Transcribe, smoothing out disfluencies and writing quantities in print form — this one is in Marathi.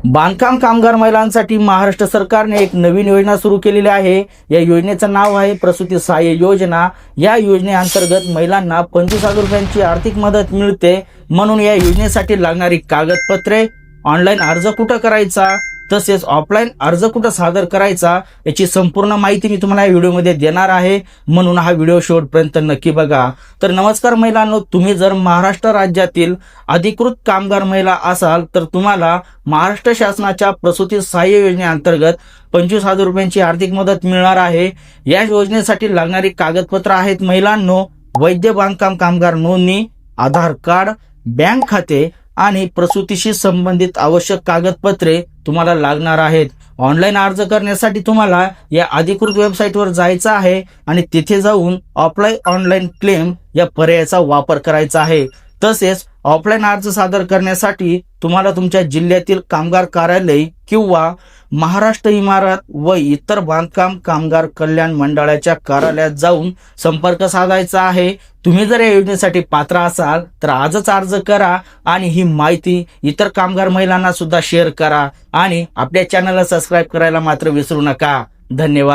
बांधकाम कामगार महिलांसाठी महाराष्ट्र सरकारने एक नवीन योजना सुरू केलेली आहे। या योजनेचं नाव आहे प्रसूती सहाय्य योजना। या योजनेअंतर्गत महिलांना 25,000 रुपयांची आर्थिक मदत मिळते। म्हणून या योजनेसाठी लागणारी कागदपत्रे, ऑनलाईन अर्ज कुठं करायचा, तसेच ऑफलाईन अर्ज कुठं सादर करायचा याची संपूर्ण माहिती मी तुम्हाला या व्हिडिओमध्ये देणार आहे। म्हणून हा व्हिडिओ शेवटपर्यंत नक्की बघा। तर नमस्कार महिलांनो, तुम्ही जर महाराष्ट्र राज्यातील अधिकृत कामगार महिला असाल तर तुम्हाला महाराष्ट्र शासनाच्या प्रसूती सहाय्य योजनेअंतर्गत 25,000 रुपयांची आर्थिक मदत मिळणार आहे। या योजनेसाठी लागणारी कागदपत्र आहेत महिलांनो, वैध बांधकाम कामगार नोंदणी, आधार कार्ड, बँक खाते आणि प्रसूतीशी संबंधित आवश्यक कागदपत्रे तुम्हाला लागणार आहेत। ऑनलाईन अर्ज करण्यासाठी तुम्हाला या अधिकृत वेबसाईटवर जायचं आहे आणि तिथे जाऊन ऑफलाईन ऑनलाईन क्लेम या पर्यायाचा वापर करायचा आहे। तसेच ऑफलाईन अर्ज सादर करण्यासाठी तुम्हाला तुमच्या जिल्ह्यातील कामगार कार्यालय किंवा महाराष्ट्र इमारत व इतर बांधकाम कामगार कल्याण मंडळाच्या कार्यालयात जाऊन संपर्क साधायचा आहे। तुम्ही जर या योजनेसाठी पात्र असाल तर आजच अर्ज करा आणि ही माहिती इतर कामगार महिलांना सुद्धा शेअर करा आणि आपल्या चॅनलला सबस्क्राईब करायला मात्र विसरू नका। धन्यवाद।